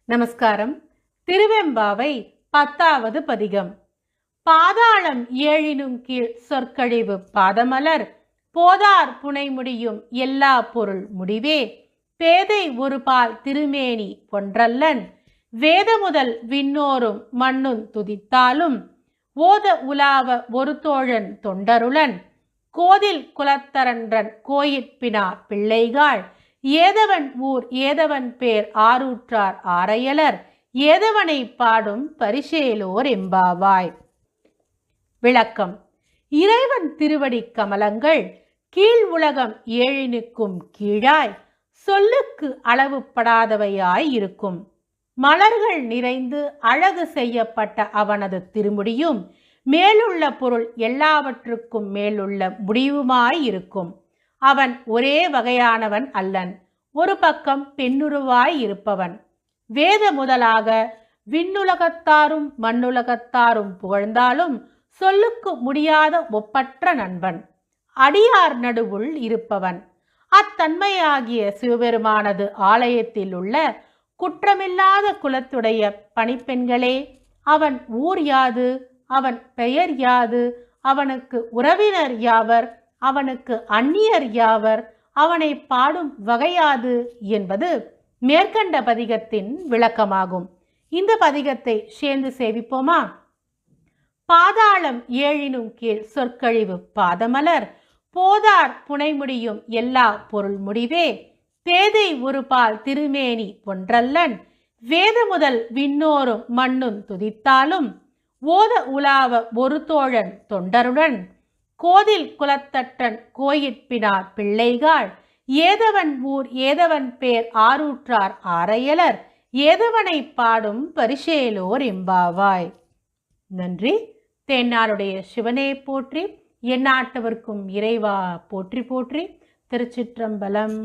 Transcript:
நமஸ்காரம். திருவெம்பாவை 10வது பதிகம். பாதாளம் ஏழினும் கீழ் சொற்கழிவு பாதமலர் போதார் புனைமுடியும் எல்லா பொருள் முடிவே பேதை ஒருபால் திருமேனி பொன்றல்லன் வேத முதல் விண்ணோரும் மண்ணுந் துதித்தாலும் ஓத உலாவ ஒரு தோழன் தொண்டருளன் கோதில் குலத்தரன்றன் கோயிற்பினா பிள்ளைகாள் ஏதவன் ஊர் ஏதவன் பேர் ஆரூற்றார் ஆரையலர் ஏதவனை பாடும் பரிசேலோர் எம்பாவாய். விளக்கம். இறைவன் திருவடி கமலங்கள் கீழ் உலகம் ஏழினுக்கும் கீழாய் சொல்லுக்கு அளவுப்படாதவையாய் இருக்கும். மலர்கள் நிறைந்து அழகு செய்யப்பட்ட அவனது திருமுடியும் மேலுள்ள பொருள் எல்லாவற்றுக்கும் மேலுள்ள முடிவுமாயிருக்கும். அவன் ஒரே வகையானவன் அல்லன், ஒரு பக்கம் பெண்ணுருவாய் இருப்பவன். வேத முதலாக விண்ணுலகத்தாரும் மண்ணுலகத்தாரும் புகழ்ந்தாலும் சொல்லுக்கு முடியாத ஒப்பற்ற நண்பன், அடியார் நடுவுள் இருப்பவன். அத்தன்மையாகிய சிவபெருமானது ஆலயத்தில் உள்ள குற்றமில்லாத குலத்துடைய பணிப்பெண்களே, அவன் ஊர் யாது, அவன் பெயர் யாது, அவனுக்கு உறவினர் யாவர், அவனுக்கு அந்நியர் யாவர், அவனை பாடும் வகையாது என்பது மேற்கண்ட பதிகத்தின் விளக்கமாகும். இந்த பதிகத்தை சேர்ந்து சேவிப்போமா? பாதாளம் ஏழினும் கீழ் சொற்கழிவு பாதமலர் போதார் புனைமுடியும் எல்லா பொருள் முடிவே பேதை ஒருபால் திருமேனி பொன்றல்லன் வேத முதல் விண்ணோரும் மண்ணுந் துதித்தாலும் ஓத உலாவ ஒரு தோழன் தொண்டருடன் கோதில் குலத்தட்டன் கோயிற்பினார் பிள்ளைகாள் ஏதவன் ஊர் ஏதவன் பேர் ஆரூற்றார் ஆரையலர் ஏதவனை பாடும் பரிசேலோர் எம்பாவாய். நன்றி. தென்னாடுடைய சிவனே போற்றி, எந்நாட்டவர்க்கும் இறைவா போற்றி போற்றி. திருச்சிற்றம்பலம்.